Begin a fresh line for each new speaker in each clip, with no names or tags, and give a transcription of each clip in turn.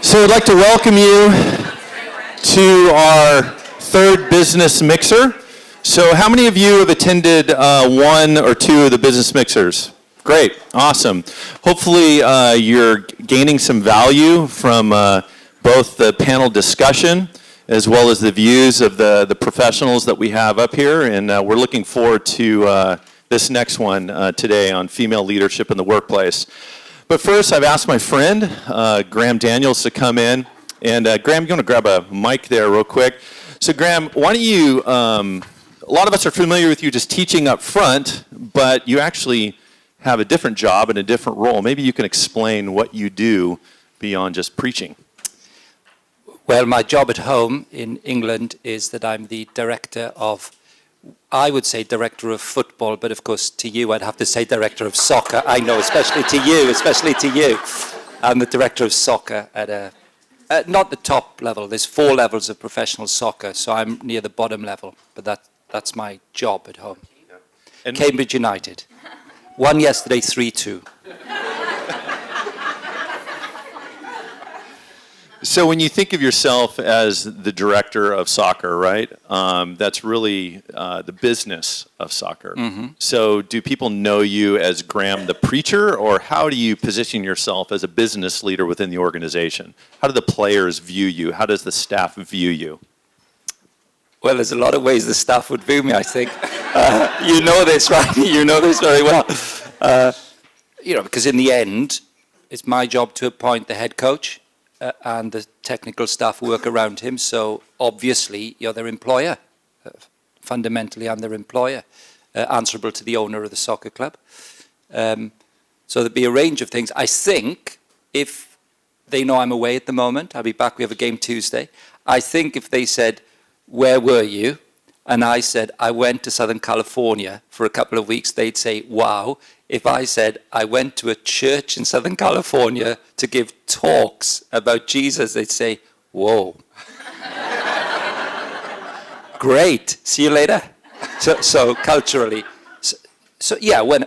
So I'd like to welcome you to our third business mixer. So how many of you have attended one or two of the business mixers? Great, awesome. Hopefully you're gaining some value from both the panel discussion as well as the views of the professionals that we have up here. And we're looking forward to this next one today on female leadership in the workplace. But first, I've asked my friend, Graham Daniels, to come in. And Graham, you want to grab a mic there real quick? So Graham, why don't you, a lot of us are familiar with you just teaching up front, but you actually have a different job and a different role. Maybe you can explain what you do beyond just preaching.
Well, my job at home in England is that I'm the director of, I would say director of football, but of course to you I'd have to say director of soccer. I know, especially to you. I'm the director of soccer at not the top level. There's 4 levels of professional soccer, so I'm near the bottom level, but that's my job at home. And Cambridge United. Won yesterday 3-2.
So when you think of yourself as the director of soccer, right, that's really the business of soccer. Mm-hmm. So do people know you as Graham the preacher, or how do you position yourself as a business leader within the organization? How do the players view you? How does the staff view you?
Well, there's a lot of ways the staff would view me, I think. You know this, right? You know this very well. Because in the end, it's my job to appoint the head coach. And the technical staff work around him, so obviously you're their employer. Fundamentally, I'm their employer, answerable to the owner of the soccer club. So there'd be a range of things. I think if they know I'm away at the moment, I'll be back, we have a game Tuesday. I think if they said, where were you? And I said, I went to Southern California for a couple of weeks, they'd say, wow. If I said, I went to a church in Southern California to give talks about Jesus, they'd say, whoa. Great, see you later. So culturally. So yeah, when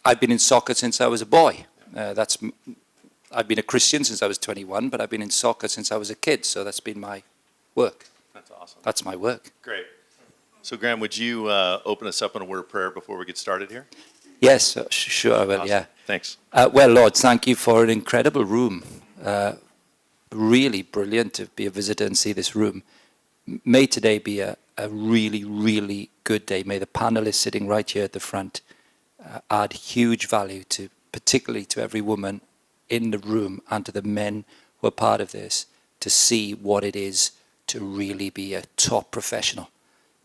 I've been in soccer since I was a boy. I've been a Christian since I was 21, but I've been in soccer since I was a kid, so that's been my work.
That's awesome.
That's my work.
Great. So Graham, would you open us up in a word of prayer before we get started here?
Yes, sure I will,
awesome.
Yeah.
Thanks.
Well, Lord, thank you for an incredible room. Really brilliant to be a visitor and see this room. May today be a really, really good day. May the panelists sitting right here at the front add huge value to, particularly to every woman in the room and to the men who are part of this, to see what it is to really be a top professional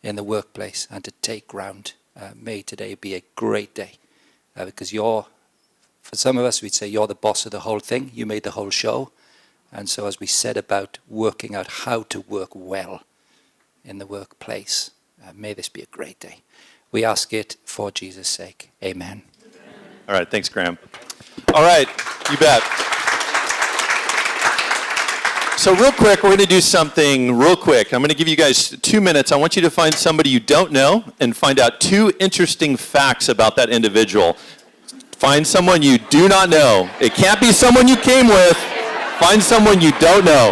in the workplace and to take ground. May today be a great day because for some of us, we'd say you're the boss of the whole thing. You made the whole show. And so as we said about working out how to work well in the workplace, may this be a great day. We ask it for Jesus' sake. Amen.
All right, thanks, Graham. All right, you bet. So real quick, we're going to do something real quick. I'm going to give you guys 2 minutes. I want you to find somebody you don't know and find out 2 interesting facts about that individual. Find someone you do not know. It can't be someone you came with. Find someone you don't know.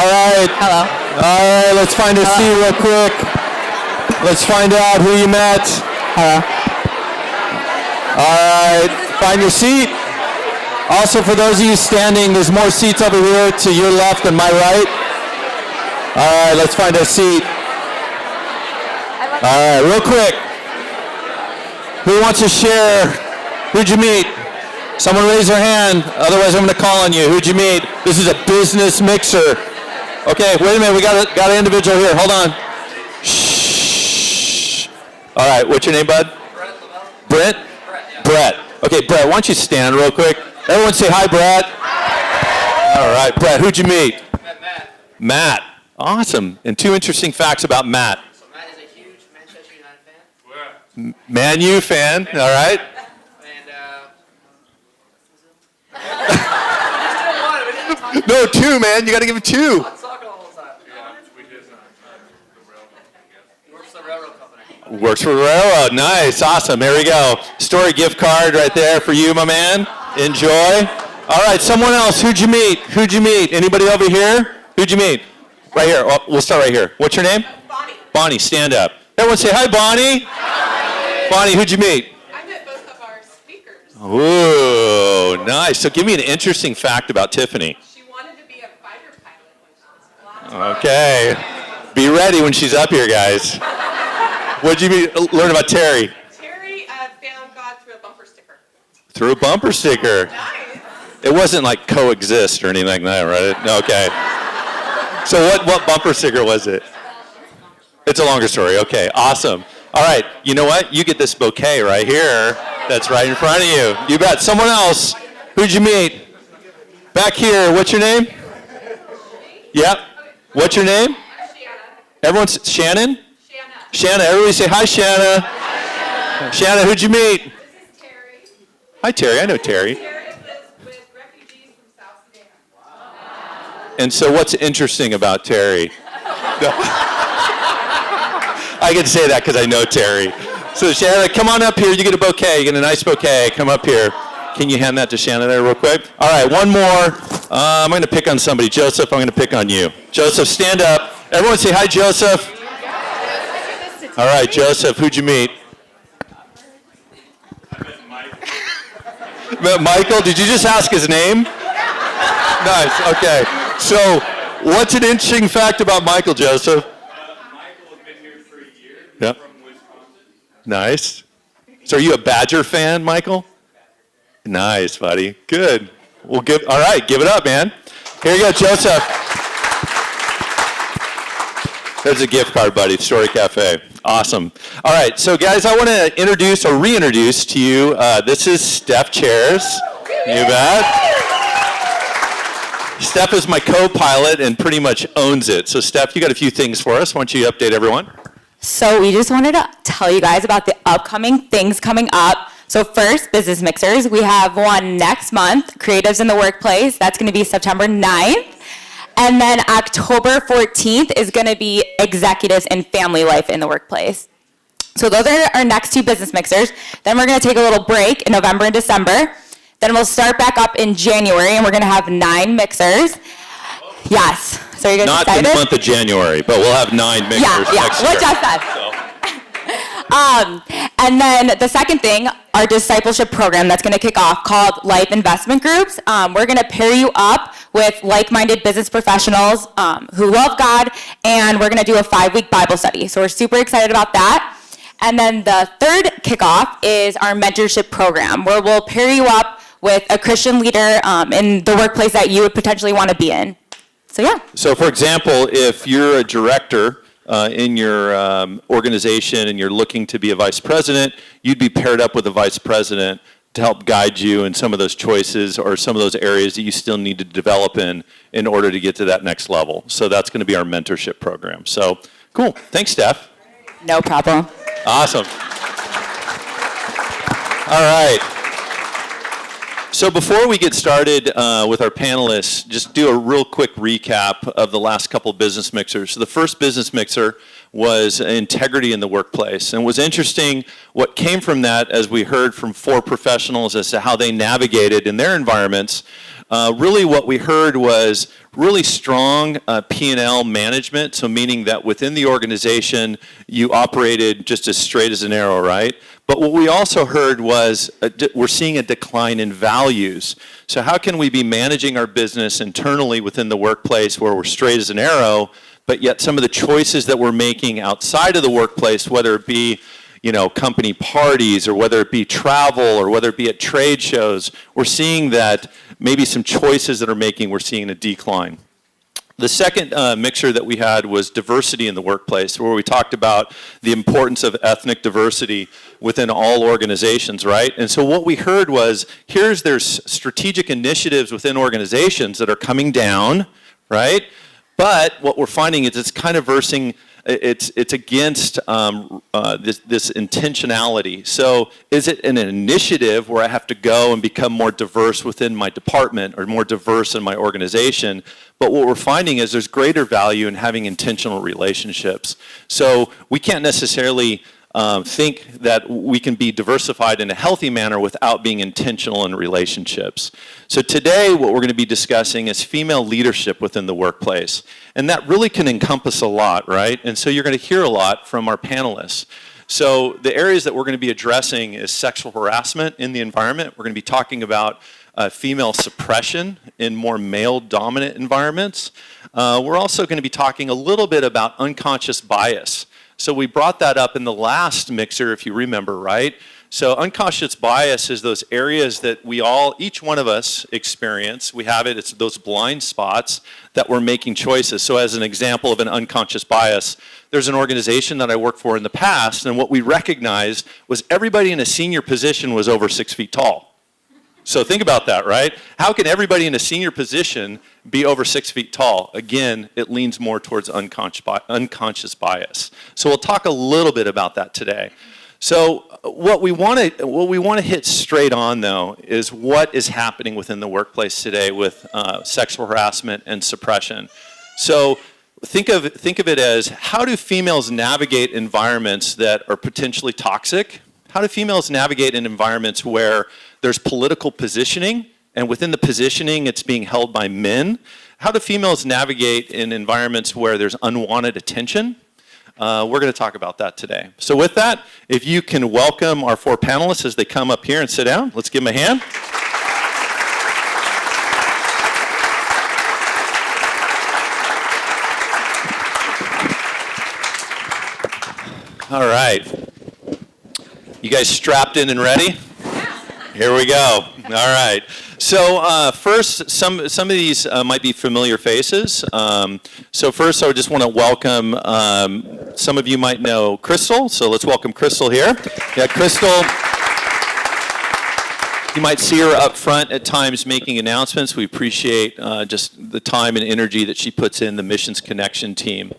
All right.
Hello.
All right, let's find a seat real quick. Let's find out who you met.
Hello.
All right, find your seat. Also, for those of you standing, there's more seats over here to your left and my right. All right, let's find a seat. All right, real quick. Who wants to share? Who'd you meet? Someone raise their hand. Otherwise, I'm going to call on you. Who'd you meet? This is a business mixer. Okay, wait a minute. We got an individual here. Hold on. Shh. All right, what's your name, bud? Brent? Brett. Okay, Brett, why don't you stand real quick? Everyone say hi, Brett. Hi. All right, Brett, who'd you meet?
Matt.
Matt. Awesome. And 2 interesting facts about Matt.
So Matt is a huge Manchester United fan.
Man U fan, all right?
And still one. We didn't talk
No, 2, man. You got to give it 2.
about soccer the whole time. He works for the railroad company.
Works for the railroad. Nice. Awesome. Here we go. Story gift card right there for you, my man. Enjoy. All right, someone else. Who'd you meet? Who'd you meet? Anybody over here? Who'd you meet? Right here. Oh, we'll start right here. What's your name?
Bonnie.
Bonnie, stand up. Everyone say hi, Bonnie.
Hi.
Bonnie, who'd you meet?
I met both of our speakers.
Ooh, nice. So give me an interesting fact about Tiffany.
She wanted to be a fighter pilot when she was little.
Okay. Be ready when she's up here, guys. What'd you learn about Terry?
Terry found God through a bumper sticker.
Through a bumper sticker.
Nice.
It wasn't like coexist or anything like that, right? No, okay. So what bumper sticker was it? It's a longer story. Okay, awesome. All right, you know what? You get this bouquet right here. That's right in front of you. You bet. Someone else. Who'd you meet? Back here. What's your name? Yep. What's your name?
Shanna.
Everyone's Shannon?
Shanna.
Shanna. Everybody say hi, Shanna. Shanna, who'd you meet?
This is Terry.
Hi, Terry. I know Terry.
Terry lives with refugees from South Sudan.
And so what's interesting about Terry? I can say that because I know Terry. So Shanna, come on up here. You get a bouquet. You get a nice bouquet. Come up here. Can you hand that to Shanna there real quick? All right, one more. I'm going to pick on somebody. Joseph, I'm going to pick on you. Joseph, stand up. Everyone say hi, Joseph. All right, Joseph, who'd you meet? Met Michael. Did you just ask his name? Nice, okay. So, what's an interesting fact about Michael, Joseph?
Michael has been here for a year.
Yep.
From Wisconsin.
Nice. So are you a Badger fan, Michael? Nice, buddy. Good. All right, give it up, man. Here you go, Joseph. There's a gift card, buddy, Story Cafe. Awesome. All right, so guys, I want to introduce or reintroduce to you, this is Steph Chairs. You bet. Steph is my co-pilot and pretty much owns it. So Steph, you got a few things for us. Why don't you update everyone?
So we just wanted to tell you guys about the upcoming things coming up. So first, Business Mixers. We have one next month, Creatives in the Workplace. That's going to be September 9th. And then October 14th is going to be Executives and Family Life in the Workplace. So those are our next 2 Business Mixers. Then we're going to take a little break in November and December. Then we'll start back up in January, and we're going to have 9 mixers. Yes. So you guys
Not
excited?
in the month of January, but we'll have 9 mixers next year.
What Jeff said.
So,
And then the second thing, our discipleship program that's going to kick off called Life Investment Groups. We're going to pair you up with like-minded business professionals who love God, and we're going to do a 5-week Bible study. So we're super excited about that. And then the third kickoff is our mentorship program, where we'll pair you up with a Christian leader in the workplace that you would potentially want to be in. So yeah.
So for example, if you're a director in your organization and you're looking to be a vice president, you'd be paired up with a vice president to help guide you in some of those choices or some of those areas that you still need to develop in order to get to that next level. So that's going to be our mentorship program. So cool. Thanks, Steph.
No problem.
Awesome. All right. So before we get started with our panelists, just do a real quick recap of the last couple business mixers. So the first business mixer was integrity in the workplace. And it was interesting what came from that as we heard from 4 professionals as to how they navigated in their environments really what we heard was really strong P&L management, so meaning that within the organization, you operated just as straight as an arrow, right? But what we also heard was we're seeing a decline in values. So how can we be managing our business internally within the workplace where we're straight as an arrow, but yet some of the choices that we're making outside of the workplace, whether it be company parties or whether it be travel or whether it be at trade shows, we're seeing that maybe some choices that we're seeing a decline. The second mixer that we had was diversity in the workplace, where we talked about the importance of ethnic diversity within all organizations, right? And so what we heard was, there's strategic initiatives within organizations that are coming down, right? But what we're finding is it's kind of it's against this intentionality. So is it an initiative where I have to go and become more diverse within my department or more diverse in my organization? But what we're finding is there's greater value in having intentional relationships. So we can't necessarily think that we can be diversified in a healthy manner without being intentional in relationships. So today what we're going to be discussing is female leadership within the workplace. And that really can encompass a lot, right? And so you're going to hear a lot from our panelists. So the areas that we're going to be addressing is sexual harassment in the environment. We're going to be talking about female suppression in more male-dominant environments. We're also going to be talking a little bit about unconscious bias. So we brought that up in the last mixer, if you remember, right? So unconscious bias is those areas that each one of us experience. We have it's those blind spots that we're making choices. So as an example of an unconscious bias, there's an organization that I worked for in the past, and what we recognized was everybody in a senior position was over 6 feet tall. So think about that, right? How can everybody in a senior position be over 6 feet tall? Again, it leans more towards unconscious bias. So we'll talk a little bit about that today. So what we want to hit straight on, though, is what is happening within the workplace today with sexual harassment and suppression. So think of it as, how do females navigate environments that are potentially toxic? How do females navigate in environments where there's political positioning, and within the positioning it's being held by men? How do females navigate in environments where there's unwanted attention? We're going to talk about that today. So with that, if you can welcome our 4 panelists as they come up here and sit down. Let's give them a hand. All right. You guys strapped in and ready? Here we go. All right. So first, some of these might be familiar faces. So first, I just want to welcome, some of you might know Crystal. So let's welcome Crystal here. Yeah, Crystal. You might see her up front at times making announcements. We appreciate just the time and energy that she puts in the Missions Connection team.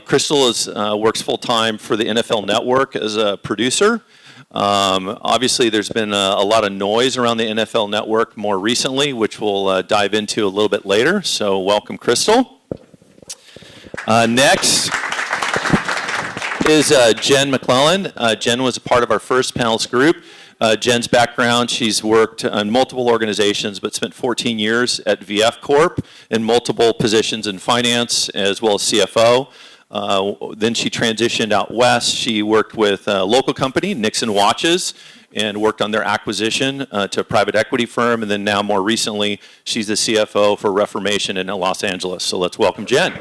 Crystal works full-time for the NFL Network as a producer. Obviously, there's been a lot of noise around the NFL Network more recently, which we'll dive into a little bit later. So welcome, Crystal. Next is Jen McClellan. Jen was a part of our first panelist group. Jen's background, she's worked on multiple organizations, but spent 14 years at VF Corp in multiple positions in finance as well as CFO. Then she transitioned out west. She worked with a local company, Nixon Watches, and worked on their acquisition to a private equity firm. And then now more recently, she's the CFO for Reformation in Los Angeles. So let's welcome Jen.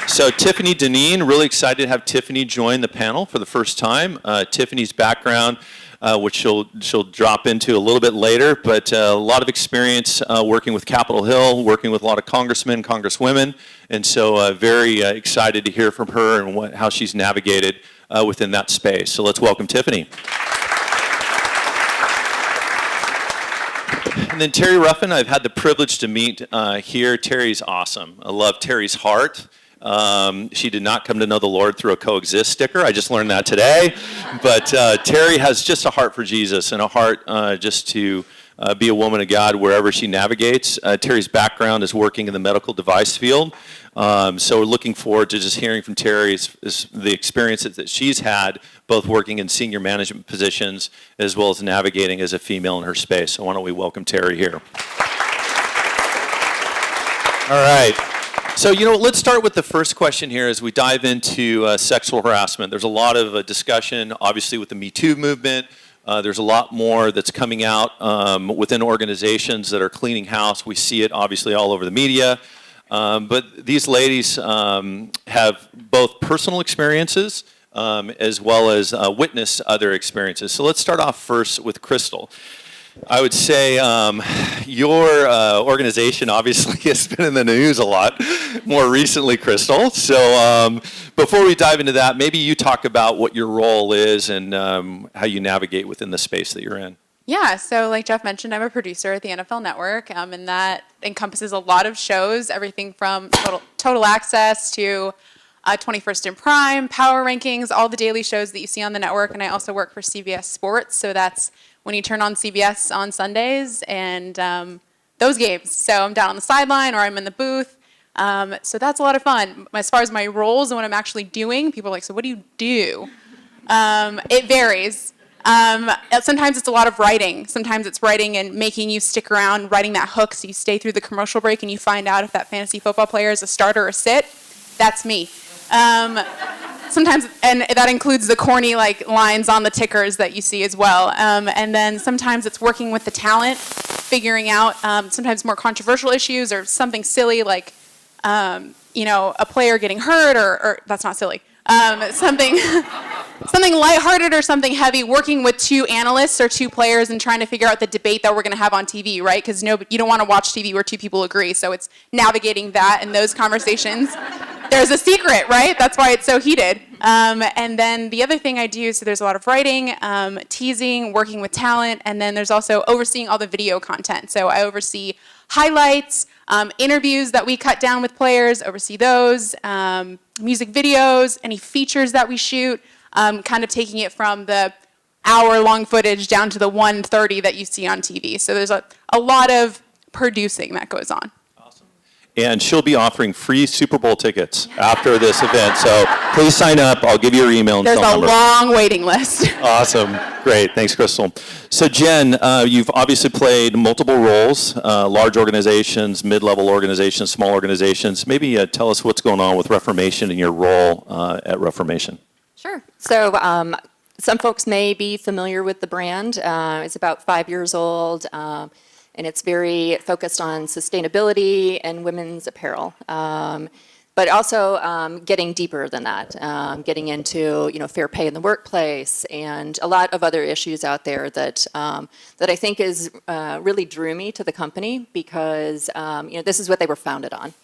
So Tiffany Deneen, really excited to have Tiffany join the panel for the first time. Tiffany's background, which she'll drop into a little bit later, but a lot of experience working with Capitol Hill, working with a lot of congressmen, congresswomen, and so very excited to hear from her and how she's navigated within that space. So let's welcome Tiffany. And then Terry Ruffin, I've had the privilege to meet here. Terry's awesome. I love Terry's heart. She did not come to know the Lord through a coexist sticker. I just learned that today. But Terry has just a heart for Jesus and a heart just to be a woman of God wherever she navigates. Terry's background is working in the medical device field. So we're looking forward to just hearing from Terry the experiences that she's had, both working in senior management positions as well as navigating as a female in her space. So why don't we welcome Terry here. All right. So, let's start with the first question here as we dive into sexual harassment. There's a lot of discussion, obviously, with the Me Too movement. There's a lot more that's coming out within organizations that are cleaning house. We see it, obviously, all over the media. But these ladies have both personal experiences as well as witnessed other experiences. So let's start off first with Crystal. I would say your organization obviously has been in the news a lot more recently, Crystal. So before we dive into that, maybe you talk about what your role is and how you navigate within the space that you're in.
Yeah, so like Jeff mentioned, I'm a producer at the NFL Network, and that encompasses a lot of shows, everything from Total Access to 21st in Prime, Power Rankings, all the daily shows that you see on the network. And I also work for CBS Sports, so that's when you turn on CBS on Sundays and those games. So I'm down on the sideline or I'm in the booth. So that's a lot of fun. As far as my roles and what I'm actually doing, people are like, so what do you do? It varies. Sometimes it's a lot of writing. Sometimes it's writing and making you stick around, writing that hook so you stay through the commercial break and you find out if that fantasy football player is a starter or sit. That's me. Sometimes, and that includes the corny lines on the tickers that you see as well. And then sometimes it's working with the talent, figuring out sometimes more controversial issues or something silly like, a player getting hurt or that's not silly. Something lighthearted or something heavy, working with two analysts or two players and trying to figure out the debate that we're going to have on TV, right? Because you don't want to watch TV where two people agree. So it's navigating that and those conversations. There's a secret, right? That's why it's so heated. And then the other thing I do, so there's a lot of writing, teasing, working with talent, and then there's also overseeing all the video content. So I oversee highlights, interviews that we cut down with players, oversee those, music videos, any features that we shoot, kind of taking it from the hour-long footage down to the 1:30 that you see on TV. So there's a lot of producing that goes on.
And she'll be offering free Super Bowl tickets after this event. So please sign up. I'll give you your email and
There's
phone
a
number.
long waiting list.
Awesome. Great. Thanks, Crystal. So Jen, you've obviously played multiple roles, large organizations, mid-level organizations, small organizations. Maybe tell us what's going on with Reformation and your role at Reformation.
Sure. So some folks may be familiar with the brand. It's about 5 years old. And it's very focused on sustainability and women's apparel. But also getting deeper than that, getting into fair pay in the workplace and a lot of other issues out there that I think is really drew me to the company because this is what they were founded on.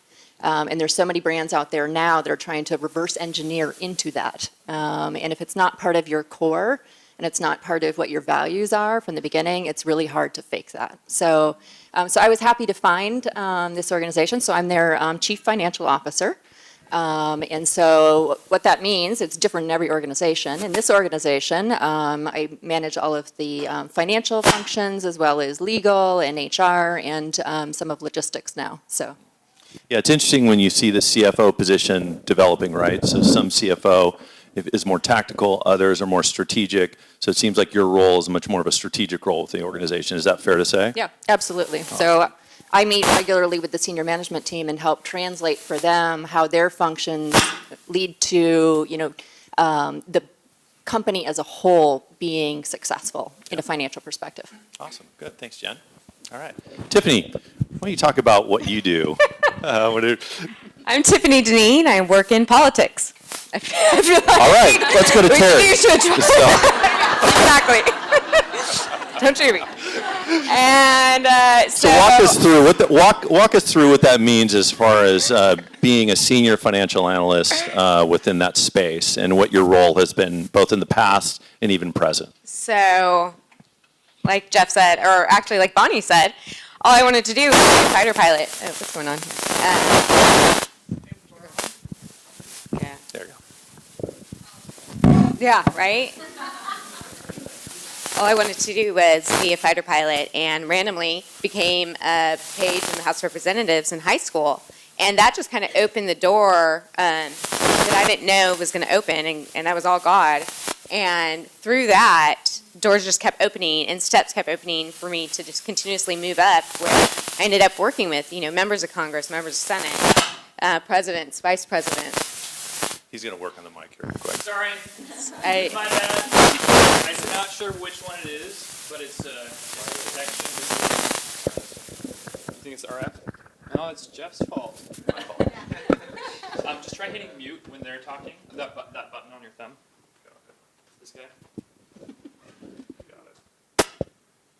And there's so many brands out there now that are trying to reverse engineer into that. And if it's not part of your core, and it's not part of what your values are from the beginning, it's really hard to fake that. So I was happy to find this organization. So I'm their chief financial officer. And so what that means, it's different in every organization. In this organization, I manage all of the financial functions as well as legal and HR and some of logistics now. So.
Yeah, it's interesting when you see the CFO position developing, right? So some CFO is more tactical, others are more strategic. So it seems like your role is much more of a strategic role with the organization. Is that fair to say?
Yeah, absolutely. So I meet regularly with the senior management team and help translate for them how their functions lead to, the company as a whole being successful in a financial perspective.
Awesome. Good. Thanks, Jen. All right. Tiffany, why don't you talk about what you do?
I'm Tiffany Deneen. I work in politics. I feel like
All right, let's go to Terry.
Exactly. Don't shoot me. And
So walk us through what that means as far as being a senior financial analyst within that space and what your role has been both in the past and even present.
So, like Jeff said, or actually like Bonnie said, all I wanted to do was be a fighter pilot. Oh, what's going on here? Yeah.
There you go.
Yeah, right?
all I wanted to do was be a fighter pilot, and randomly became a page in the House of Representatives in high school. And that just kind of opened the door that I didn't know was going to open, and that was all God. And through that, doors just kept opening and steps kept opening for me to just continuously move up, where I ended up working with, members of Congress, members of Senate, presidents, vice presidents.
He's going to work on the mic here real quick.
Sorry,
I,
my bad. I'm not sure which one it is, but it's protection. You think it's RF? No, it's Jeff's fault. My fault. Just try hitting mute when they're talking. That button on your thumb. This guy.
Got it.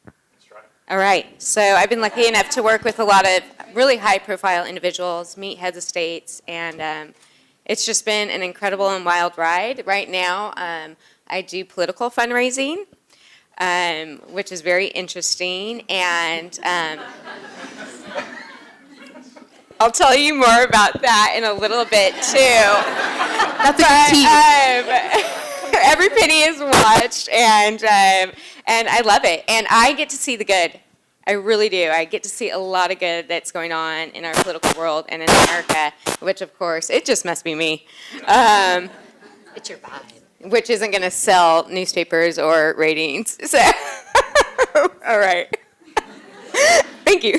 Let's try it.
all right, so I've been lucky enough to work with a lot of really high-profile individuals, meet heads of states, and it's just been an incredible and wild ride. Right now, I do political fundraising, which is very interesting, and I'll tell you more about that in a little bit too.
That's a good tease.
Every penny is watched, and I love it, and I get to see the good. I really do. I get to see a lot of good that's going on in our political world and in America, which, of course, it just must be me.
It's your vibe.
Which isn't going to sell newspapers or ratings. So, all right. Thank you.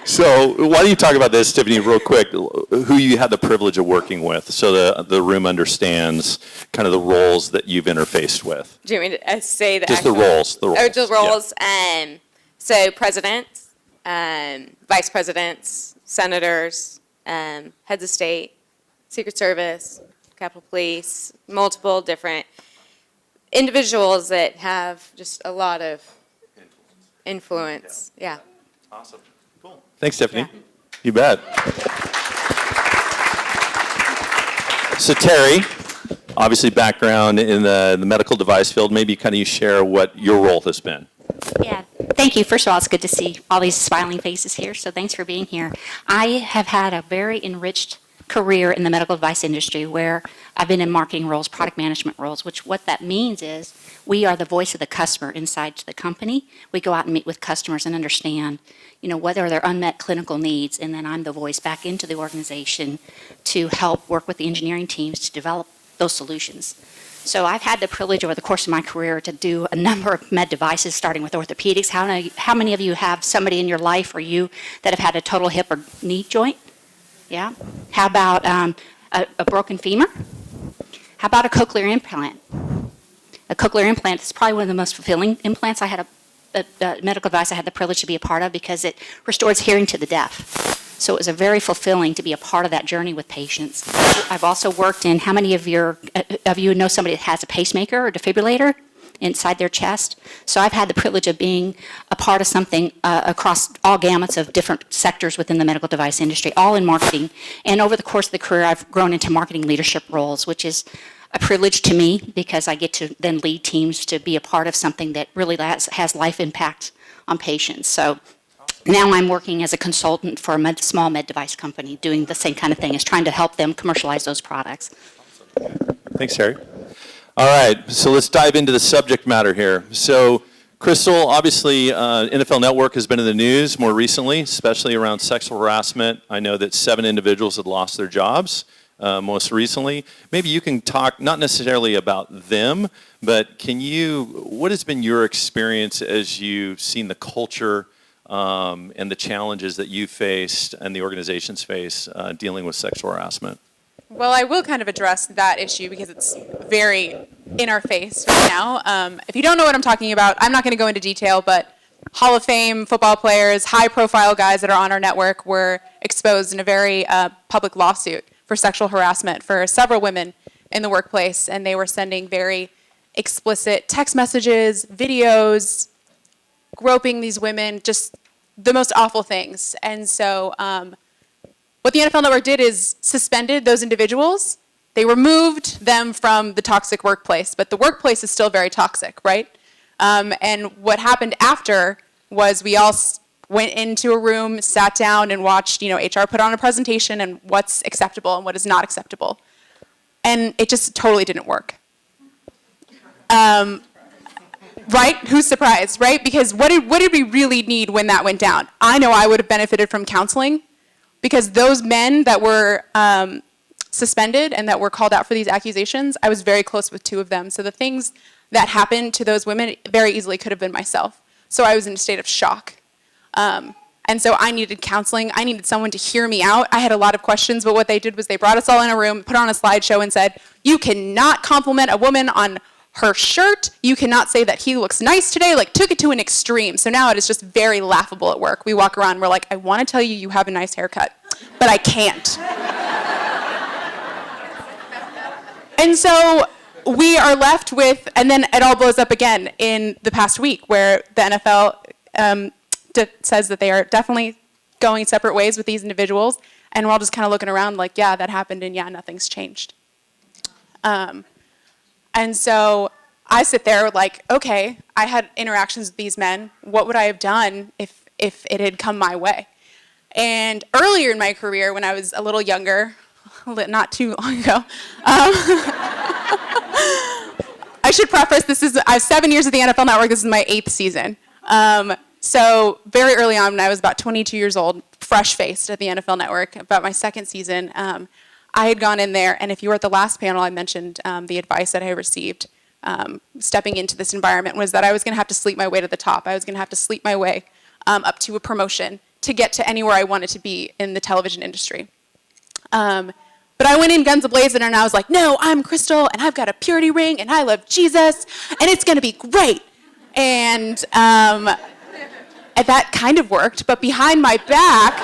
So why don't you talk about this, Tiffany, real quick, who you had the privilege of working with, so the room understands kind of the roles that you've interfaced with.
Do you want me to say that?
Just the roles.
Oh, the roles.
Yeah.
So presidents, vice presidents, senators, heads of state, Secret Service, Capitol Police, multiple different individuals that have just a lot of influence. Yeah.
Awesome. Cool. Thanks, Tiffany.
Yeah.
You bet. So Terry, obviously background in the medical device field. Maybe kind of you share what your role has been.
Yeah, thank you. First of all, it's good to see all these smiling faces here, so thanks for being here. I have had a very enriched career in the medical device industry where I've been in marketing roles, product management roles, which what that means is we are the voice of the customer inside the company. We go out and meet with customers and understand, what are their unmet clinical needs, and then I'm the voice back into the organization to help work with the engineering teams to develop those solutions. So I've had the privilege over the course of my career to do a number of med devices, starting with orthopedics. How many of you have somebody in your life or you that have had a total hip or knee joint? Yeah. How about a broken femur? How about a cochlear implant? A cochlear implant is probably one of the most fulfilling implants I had a medical device I had the privilege to be a part of because it restores hearing to the deaf. So it was a very fulfilling to be a part of that journey with patients. I've also worked in, how many of you know somebody that has a pacemaker or defibrillator inside their chest? So I've had the privilege of being a part of something across all gamuts of different sectors within the medical device industry, all in marketing. And over the course of the career, I've grown into marketing leadership roles, which is a privilege to me because I get to then lead teams to be a part of something that really has life impact on patients. So now I'm working as a consultant for a small med device company, doing the same kind of thing, is trying to help them commercialize those products.
Thanks, Terry. All right, so let's dive into the subject matter here. So, Crystal, obviously, NFL Network has been in the news more recently, especially around sexual harassment. I know that 7 individuals had lost their jobs most recently. Maybe you can talk, not necessarily about them, but what has been your experience as you've seen the culture and the challenges that you faced and the organizations face dealing with sexual harassment?
Well, I will kind of address that issue because it's very in our face right now. If you don't know what I'm talking about, I'm not going to go into detail, but Hall of Fame football players, high-profile guys that are on our network were exposed in a very public lawsuit for sexual harassment for several women in the workplace, and they were sending very explicit text messages, videos, groping these women, just the most awful things. And so what the NFL Network did is suspended those individuals. They removed them from the toxic workplace, but the workplace is still very toxic, right? And what happened after was we all went into a room, sat down, and watched, HR put on a presentation and what's acceptable and what is not acceptable. And it just totally didn't work. Right? Who's surprised, right? Because what did we really need when that went down? I know I would have benefited from counseling because those men that were suspended and that were called out for these accusations, I was very close with 2 of them. So the things that happened to those women very easily could have been myself. So I was in a state of shock. And so I needed counseling. I needed someone to hear me out. I had a lot of questions, but what they did was they brought us all in a room, put on a slideshow and said, you cannot compliment a woman on her shirt. You cannot say that he looks nice today. Like, took it to an extreme. So now it is just very laughable at work. We walk around, we're like, I want to tell you have a nice haircut, but I can't. And so we are left with, and then it all blows up again in the past week where the NFL says that they are definitely going separate ways with these individuals. And we're all just kind of looking around like, yeah, that happened and yeah, nothing's changed. And so I sit there like, okay, I had interactions with these men. What would I have done if it had come my way? And earlier in my career, when I was a little younger, not too long ago, I should preface, I have 7 years at the NFL Network. This is my 8th season. So very early on, when I was about 22 years old, fresh-faced at the NFL Network, about my 2nd season, I had gone in there, and if you were at the last panel, I mentioned the advice that I received stepping into this environment was that I was going to have to sleep my way to the top. I was going to have to sleep my way up to a promotion to get to anywhere I wanted to be in the television industry. But I went in guns a-blazing, and I was like, no, I'm Crystal, and I've got a purity ring, and I love Jesus, and it's going to be great. And that kind of worked, but behind my back...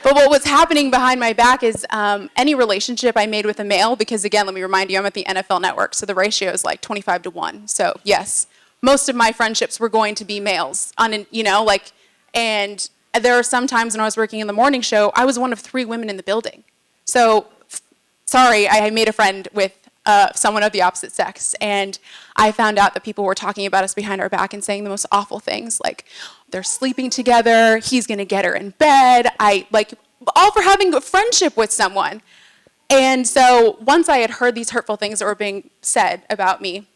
But what was happening behind my back is any relationship I made with a male, because again, let me remind you, I'm at the NFL Network, so the ratio is like 25-1. So yes, most of my friendships were going to be males, and there are some times when I was working in the morning show, I was one of 3 women in the building. So, sorry, I made a friend with someone of the opposite sex, and I found out that people were talking about us behind our back and saying the most awful things, like, they're sleeping together, he's gonna get her in bed, all for having a friendship with someone. And so once I had heard these hurtful things that were being said about me,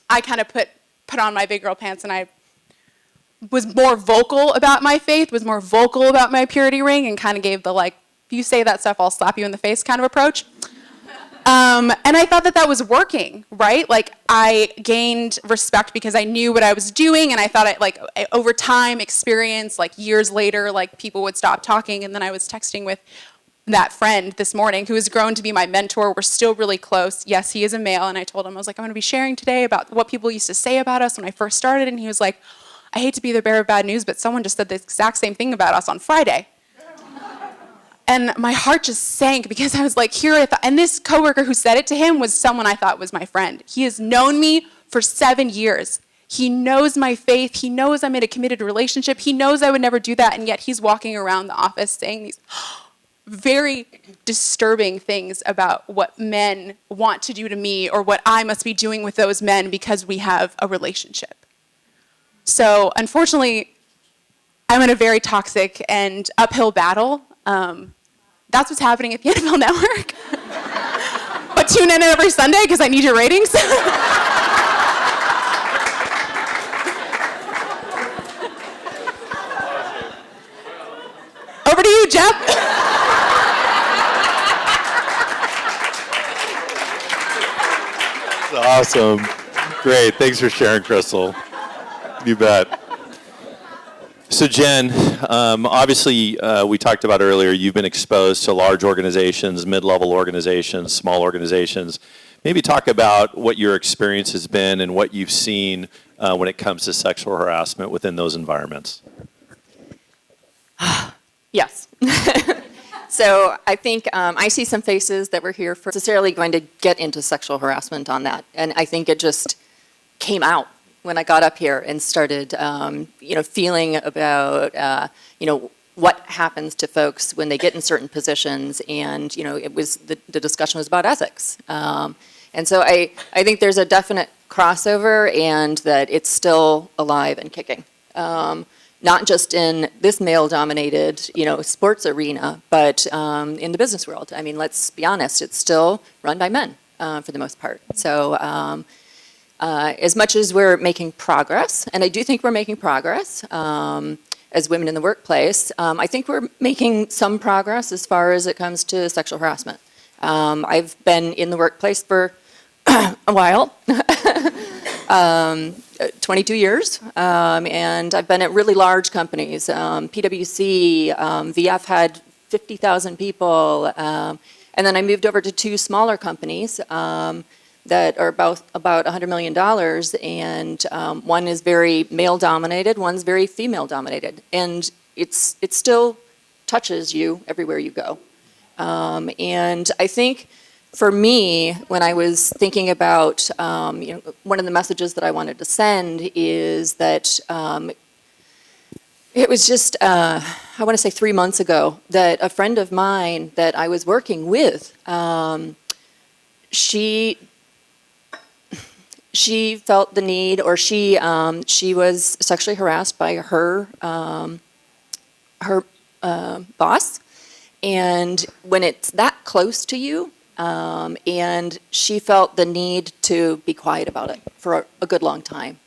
I kind of put on my big girl pants, and I was more vocal about my faith, was more vocal about my purity ring, and kind of gave the, like, if you say that stuff, I'll slap you in the face kind of approach. And I thought that was working, right? Like, I gained respect because I knew what I was doing, and I thought over time, experience, like years later, like people would stop talking, and then I was texting with that friend this morning who has grown to be my mentor. We're still really close. Yes, he is a male, and I told him, I was like, I'm going to be sharing today about what people used to say about us when I first started, and he was like, I hate to be the bearer of bad news, but someone just said the exact same thing about us on Friday. And my heart just sank because I was like, and this coworker who said it to him was someone I thought was my friend. He has known me for 7 years. He knows my faith. He knows I'm in a committed relationship. He knows I would never do that, and yet he's walking around the office saying these very disturbing things about what men want to do to me or what I must be doing with those men because we have a relationship. So unfortunately, I'm in a very toxic and uphill battle. That's what's happening at the NFL Network. But tune in every Sunday because I need your ratings. Over to you, Jeff.
That's awesome. Great. Thanks for sharing, Crystal. You bet. So Jen, obviously we talked about earlier, you've been exposed to large organizations, mid-level organizations, small organizations. Maybe talk about what your experience has been and what you've seen when it comes to sexual harassment within those environments.
Yes. So I think I see some faces that were here for necessarily going to get into sexual harassment on that. And I think it just came out when I got up here and started, feeling about, what happens to folks when they get in certain positions. And, it was the discussion was about ethics. And so I think there's a definite crossover and that it's still alive and kicking. Not just in this male-dominated, sports arena, but in the business world. I mean, let's be honest, it's still run by men. for the most part. So as much as we're making progress, and I do think we're making progress as women in the workplace, I think we're making some progress as far as it comes to sexual harassment. I've been in the workplace for a while, 22 years, and I've been at really large companies. PwC, VF had 50,000 people, and then I moved over to 2 smaller companies that are about $100 million, and one is very male-dominated, one's very female-dominated, and it still touches you everywhere you go. And I think for me, when I was thinking about, one of the messages that I wanted to send is that it was just, I want to say 3 months ago, that a friend of mine that I was working with, she felt the need, or she was sexually harassed by her boss, and when it's that close to you, and she felt the need to be quiet about it for a good long time.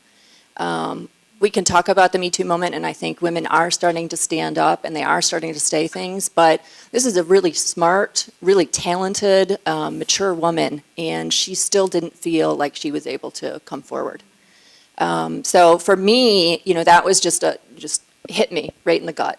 We can talk about the Me Too moment, and I think women are starting to stand up and they are starting to say things, but this is a really smart, really talented, mature woman, and she still didn't feel like she was able to come forward. So for me, that was just hit me right in the gut.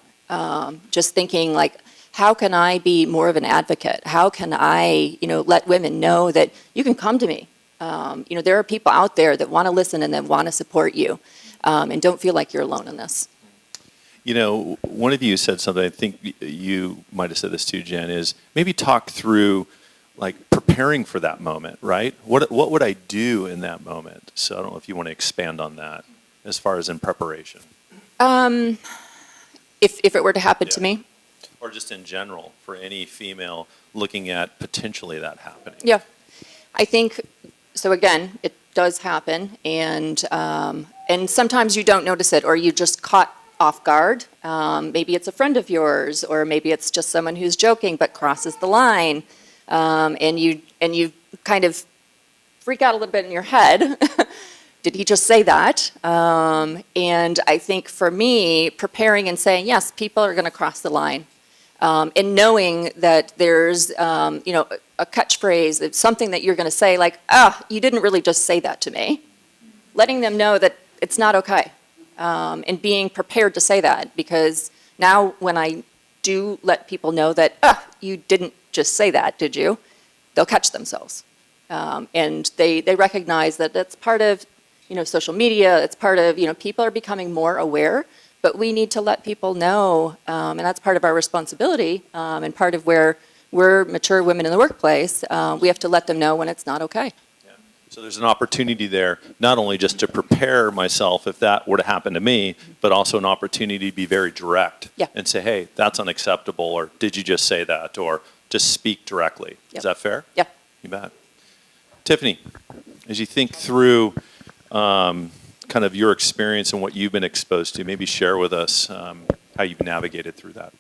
Just thinking like, how can I be more of an advocate? How can I, let women know that you can come to me? There are people out there that want to listen and that want to support you. And don't feel like you're alone in this.
One of you said something, I think you might have said this too, Jen, is maybe talk through like preparing for that moment, right? What would I do in that moment? So I don't know if you want to expand on that as far as in preparation.
If it were to happen to me?
Or just in general for any female looking at potentially that happening.
Yeah. I think, so again, it does happen, and sometimes you don't notice it, or you just caught off guard. Maybe it's a friend of yours, or maybe it's just someone who's joking but crosses the line, and you kind of freak out a little bit in your head. Did he just say that? And I think for me, preparing and saying, yes, people are going to cross the line, and knowing that there's, a catchphrase, it's something that you're going to say like, you didn't really just say that to me. Letting them know that it's not okay, and being prepared to say that, because now when I do let people know that, you didn't just say that, did you? They'll catch themselves. And they recognize that that's part of, social media, it's part of, people are becoming more aware, but we need to let people know, and that's part of our responsibility, and part of where we're mature women in the workplace, we have to let them know when it's not okay.
Yeah. So there's an opportunity there, not only just to prepare myself if that were to happen to me, but also an opportunity to be very direct and say, hey, that's unacceptable, or did you just say that, or just speak directly. Is that fair?
Yeah.
You bet. Tiffany, as you think through kind of your experience and what you've been exposed to, maybe share with us how you've navigated through that.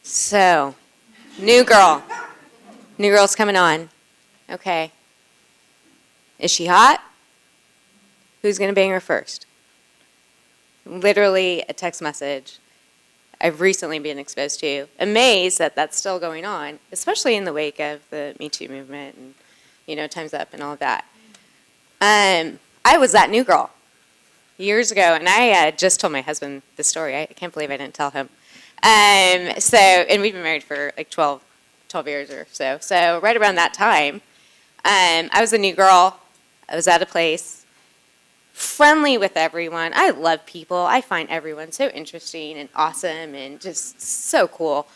So, new girl. New girl's coming on. Okay. Is she hot? Who's going to bang her first? Literally a text message I've recently been exposed to. Amazed that that's still going on, especially in the wake of the Me Too movement and, Time's Up and all of that. I was that new girl years ago, and I just told my husband the story. I can't believe I didn't tell him. And we've been married for like 12 years or so. So right around that time, I was a new girl. I was at a place, friendly with everyone. I love people. I find everyone so interesting and awesome and just so cool.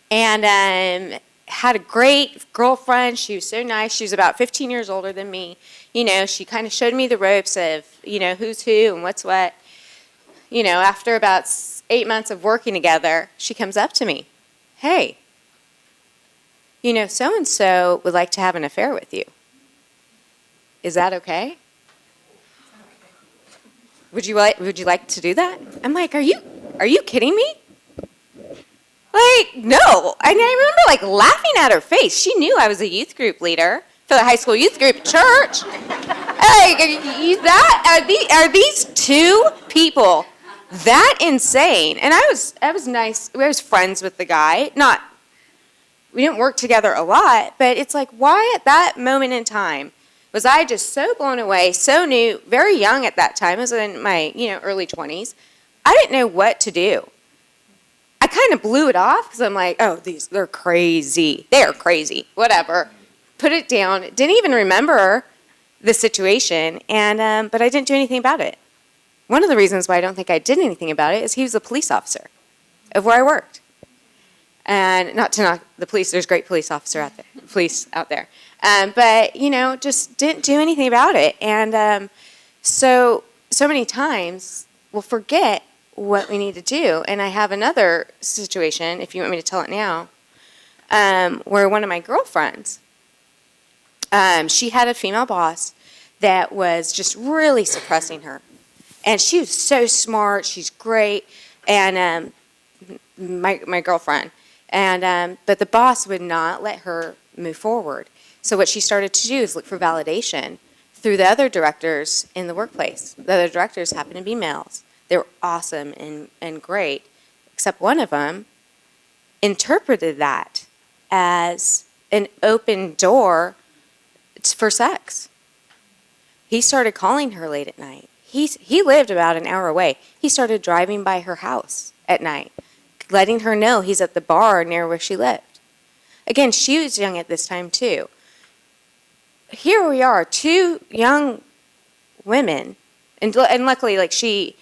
And had a great girlfriend. She was so nice. She was about 15 years older than me. She kind of showed me the ropes of, who's who and what's what. After about 8 months of working together, she comes up to me. Hey, so-and-so would like to have an affair with you. Is that okay? Would you like to do that? I'm like, are you kidding me? Like, no. And I remember like laughing at her face. She knew I was a youth group leader for the high school youth group at church. Like, are these two people that insane? And I was nice. I was friends with the guy. We didn't work together a lot, but it's like, why at that moment in time was I just so blown away, so new, very young at that time. I was in my, early 20s. I didn't know what to do. I kind of blew it off because I'm like, oh, they're crazy. They're crazy. Whatever. Put it down. Didn't even remember the situation, but I didn't do anything about it. One of the reasons why I don't think I did anything about it is he was a police officer of where I worked. And not to knock the police, there's great police out there. But, just didn't do anything about it. And so many times we'll forget what we need to do. And I have another situation, if you want me to tell it now, where one of my girlfriends, she had a female boss that was just really suppressing her. And she was so smart. She's great. And my girlfriend. But the boss would not let her move forward. So what she started to do is look for validation through the other directors in the workplace. The other directors happened to be males. They were awesome and great, except one of them interpreted that as an open door for sex. He started calling her late at night. He lived about an hour away. He started driving by her house at night, letting her know he's at the bar near where she lived. Again, she was young at this time too. Here we are, two young women, and luckily, like, she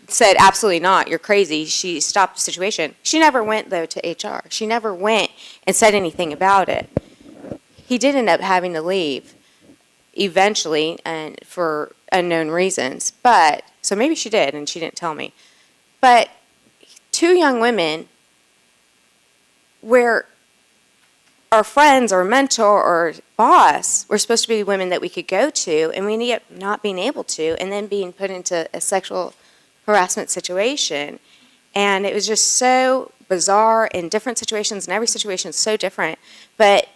said, absolutely not, you're crazy. She stopped the situation. She never went, though, to HR. She never went and said anything about it. He did end up having to leave eventually, and for unknown reasons. So maybe she did, and she didn't tell me. But two young women where our friends or mentor or boss were supposed to be women that we could go to, and we ended up not being able to, and then being put into a sexual harassment situation. And it was just so bizarre in different situations, and every situation is so different. But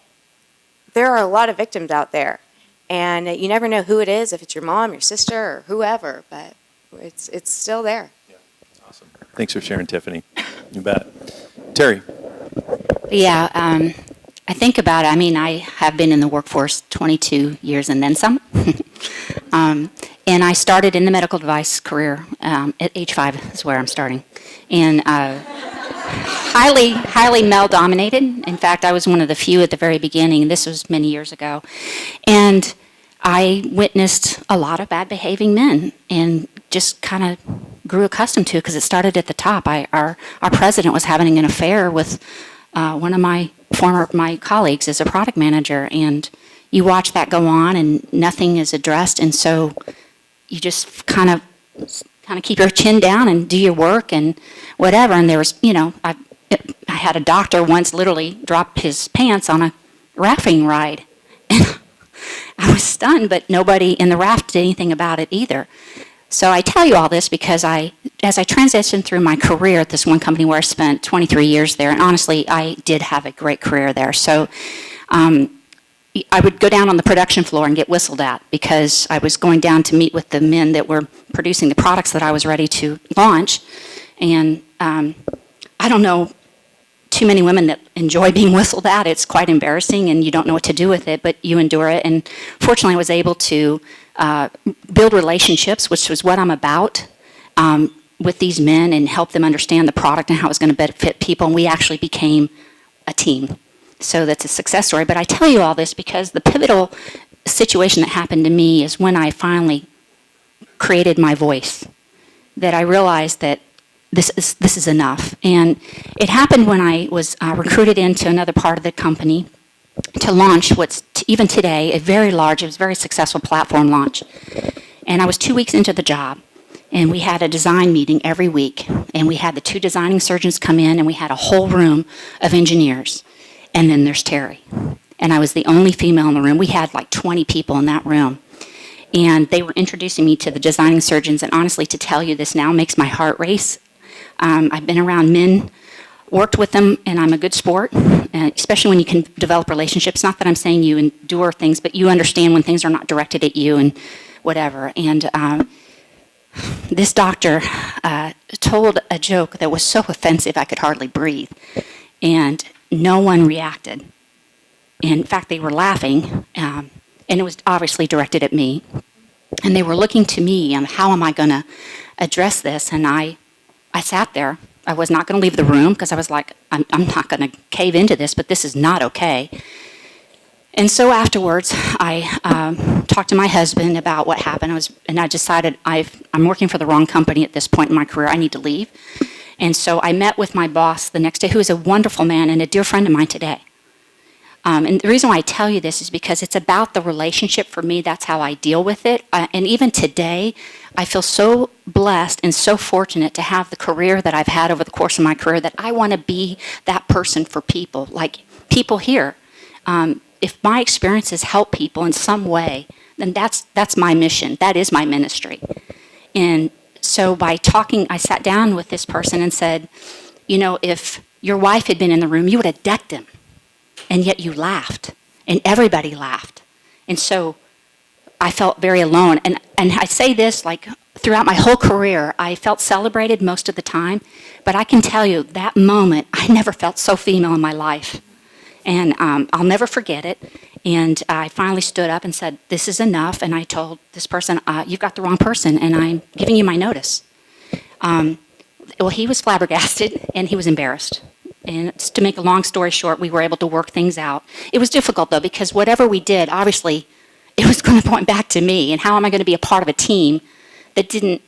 there are a lot of victims out there, and you never know who it is, if it's your mom, your sister, or whoever, but it's still there.
Yeah, that's awesome. Thanks for sharing, Tiffany. You bet. Terry.
Yeah, I think about it. I mean, I have been in the workforce 22 years and then some. And I started in the medical device career at age 5 is where I'm starting. And highly male-dominated. In fact, I was one of the few at the very beginning. This was many years ago. And I witnessed a lot of bad behaving men and just kind of grew accustomed to it because it started at the top. Our president was having an affair with one of my colleagues as a product manager, and you watch that go on and nothing is addressed, and so you just kind of keep your chin down and do your work and whatever. And there was, I had a doctor once literally drop his pants on a rafting ride. And I was stunned, but nobody in the raft did anything about it either. So I tell you all this because as I transitioned through my career at this one company where I spent 23 years there, and honestly, I did have a great career there. So I would go down on the production floor and get whistled at because I was going down to meet with the men that were producing the products that I was ready to launch. And I don't know too many women that enjoy being whistled at. It's quite embarrassing, and you don't know what to do with it, but you endure it. And fortunately, I was able to build relationships, which was what I'm about, with these men and help them understand the product and how it was going to benefit people. And we actually became a team. So that's a success story. But I tell you all this because the pivotal situation that happened to me is when I finally created my voice, that I realized that this is enough. And it happened when I was recruited into another part of the company to launch what's even today a very large, it was a very successful platform launch. And I was 2 weeks into the job, and we had a design meeting every week, and we had the 2 designing surgeons come in, and we had a whole room of engineers. And then there's Terry. And I was the only female in the room. We had like 20 people in that room. And they were introducing me to the designing surgeons, and honestly, to tell you this now makes my heart race. I've been around men worked with them, and I'm a good sport, and especially when you can develop relationships. Not that I'm saying you endure things, but you understand when things are not directed at you and whatever. And this doctor told a joke that was so offensive I could hardly breathe, and no one reacted. In fact, they were laughing, and it was obviously directed at me. And they were looking to me on how am I going to address this, and I sat there. I was not going to leave the room because I was like, I'm not going to cave into this, but this is not okay. And so afterwards, I talked to my husband about what happened. I decided I'm working for the wrong company at this point in my career. I need to leave. And so I met with my boss the next day, who is a wonderful man and a dear friend of mine today. And the reason why I tell you this is because it's about the relationship for me. That's how I deal with it. And even today, I feel so blessed and so fortunate to have the career that I've had over the course of my career that I want to be that person for people, like people here. If my experiences help people in some way, then that's my mission. That is my ministry. And so by talking, I sat down with this person and said, you know, if your wife had been in the room, you would have decked him. And yet you laughed, and everybody laughed. And so I felt very alone. And I say this, like, throughout my whole career, I felt celebrated most of the time. But I can tell you, that moment, I never felt so female in my life. And I'll never forget it. And I finally stood up and said, this is enough. And I told this person, you've got the wrong person, and I'm giving you my notice. Well, he was flabbergasted, and he was embarrassed. And to make a long story short, we were able to work things out. It was difficult, though, because whatever we did, obviously, it was going to point back to me. And how am I going to be a part of a team that didn't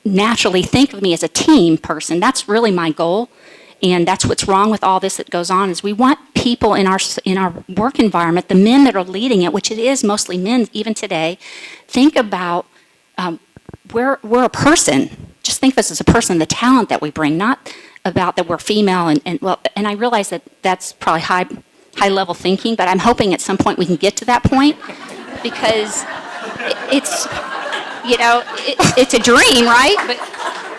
naturally think of me as a team person? That's really my goal. And that's what's wrong with all this that goes on, is we want people in our work environment, the men that are leading it, which it is mostly men even today, think about we're a person. Just think of us as a person, the talent that we bring, not about that we're female. And I realize that that's probably high level thinking, but I'm hoping at some point we can get to that point, because it's, you know, it's a dream, right? But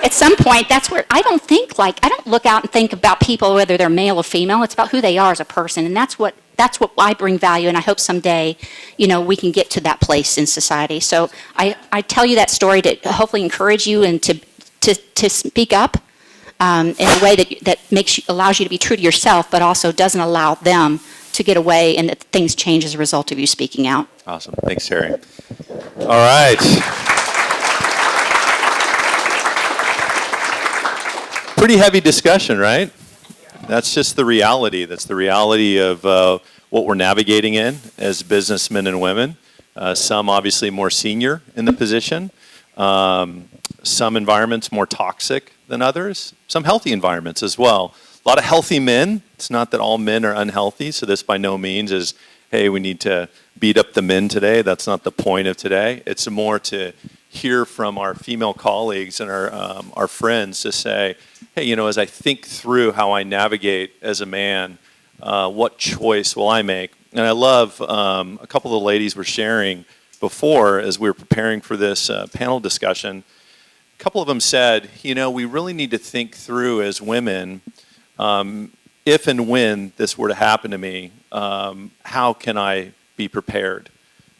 at some point, that's where I don't look out and think about people whether they're male or female. It's about who they are as a person, and that's what I bring value. And I hope someday, you know, we can get to that place in society. So I tell you that story to hopefully encourage you and to speak up in a way that allows you to be true to yourself, but also doesn't allow them to get away, and that things change as a result of you speaking out.
Awesome. Thanks, Terry. All right. Pretty heavy discussion, right? That's just the reality. That's the reality of what we're navigating in as businessmen and women. Some obviously more senior in the position. Some environments more toxic than others. Some healthy environments as well. A lot of healthy men. It's not that all men are unhealthy, so this by no means is, hey, we need to beat up the men today. That's not the point of today. It's more to hear from our female colleagues and our friends to say, hey, you know, as I think through how I navigate as a man, what choice will I make? And I love a couple of the ladies were sharing before as we were preparing for this panel discussion. A couple of them said, you know, we really need to think through as women, if and when this were to happen to me, how can I be prepared?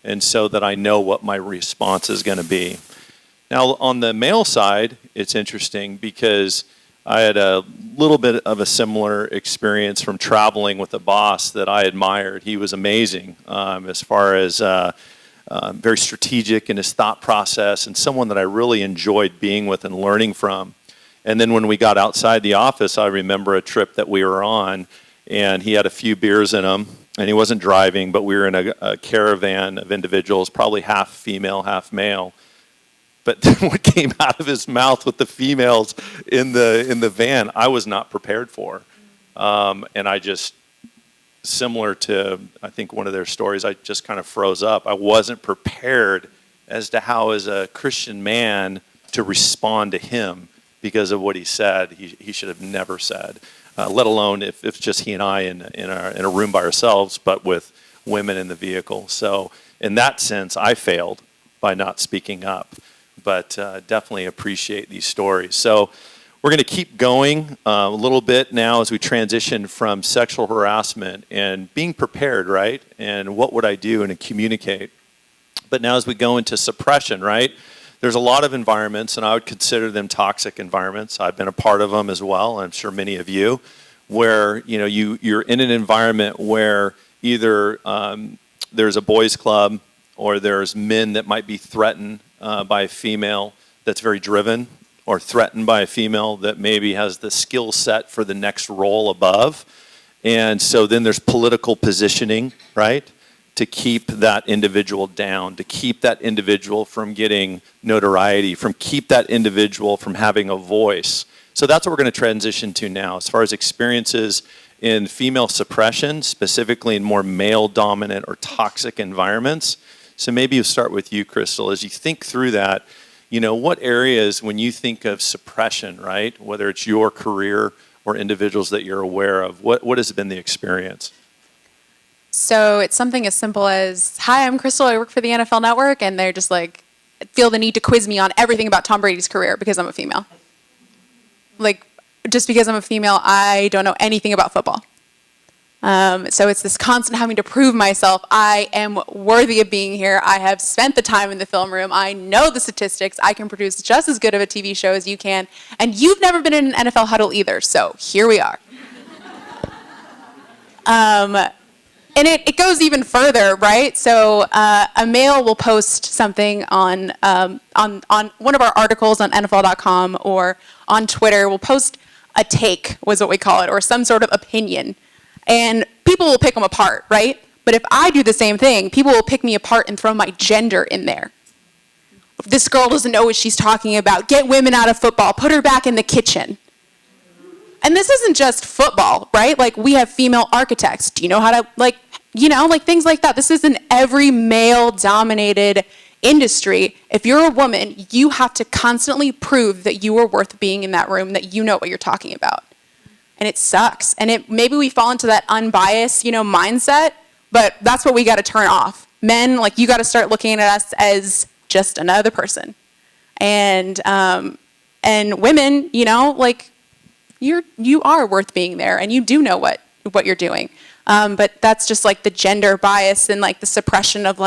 And so that I know what my response is going to be. Now, on the male side, it's interesting because I had a little bit of a similar experience from traveling with a boss that I admired. He was amazing as far as very strategic in his thought process, and someone that I really enjoyed being with and learning from. And then when we got outside the office, I remember a trip that we were on, and he had a few beers in him, and he wasn't driving, but we were in a caravan of individuals, probably half female, half male. But what came out of his mouth with the females in the van, I was not prepared for. And I just, similar to, I think, one of their stories, I just kind of froze up. I wasn't prepared as to how, as a Christian man, to respond to him because of what he said. He should have never said, let alone if it's just he and I in a room by ourselves, but with women in the vehicle. So in that sense, I failed by not speaking up. But definitely appreciate these stories. So We're going to keep going a little bit now as we transition from sexual harassment and being prepared, right? And what would I do and communicate? But now as we go into suppression, right? There's a lot of environments, and I would consider them toxic environments. I've been a part of them as well, and I'm sure many of you, where you're in an environment where either there's a boys' club or there's men that might be threatened by a female that's very driven, or threatened by a female that maybe has the skill set for the next role above. And so then there's political positioning, right? To keep that individual down, to keep that individual from getting notoriety, keep that individual from having a voice. So that's what we're going to transition to now. As far as experiences in female suppression, specifically in more male-dominant or toxic environments. So maybe you'll start with you, Crystal, as you think through that. What areas, when you think of suppression, right, whether it's your career or individuals that you're aware of, what has been the experience?
So it's something as simple as, hi, I'm Crystal, I work for the NFL Network, and they're just like, feel the need to quiz me on everything about Tom Brady's career because I'm a female. Like, just because I'm a female, I don't know anything about football. So it's this constant having to prove myself. I am worthy of being here. I have spent the time in the film room. I know the statistics. I can produce just as good of a TV show as you can. And you've never been in an NFL huddle either, so here we are. And it goes even further, right? So a male will post something on one of our articles on NFL.com or on Twitter. We'll post a take, was what we call it, or some sort of opinion. And people will pick them apart, right? But if I do the same thing, people will pick me apart and throw my gender in there. This girl doesn't know what she's talking about. Get women out of football. Put her back in the kitchen. And this isn't just football, right? Like, we have female architects. Do you know how to, things like that. This is in every male-dominated industry. If you're a woman, you have to constantly prove that you are worth being in that room, that you know what you're talking about. And it sucks. And maybe we fall into that unbiased, mindset, but that's what we got to turn off. Men, you got to start looking at us as just another person. And women, you are worth being there, and you do know what you're doing. But that's just the gender bias and the suppression of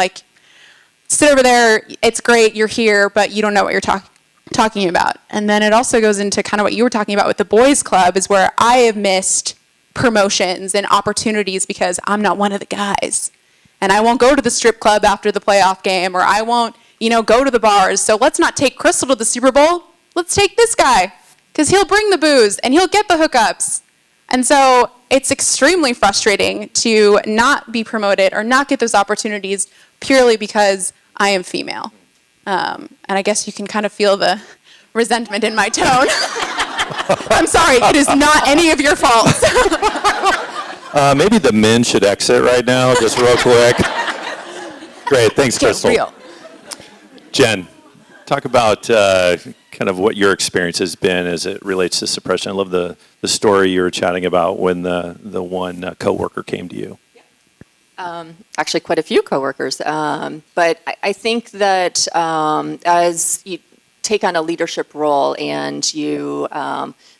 sit over there, it's great, you're here, but you don't know what you're talking about. And then it also goes into kind of what you were talking about with the boys club, is where I have missed promotions and opportunities because I'm not one of the guys. And I won't go to the strip club after the playoff game, or I won't, go to the bars. So let's not take Crystal to the Super Bowl. Let's take this guy, because he'll bring the booze and he'll get the hookups. And so it's extremely frustrating to not be promoted or not get those opportunities purely because I am female. And I guess you can kind of feel the resentment in my tone. I'm sorry, it is not any of your fault.
Maybe the men should exit right now, just real quick. Great, thanks,
Get
Crystal.
real.
Jen, talk about kind of what your experience has been as it relates to suppression. I love the story you were chatting about when the one coworker came to you.
Actually, quite a few coworkers. But I think that as you take on a leadership role and you,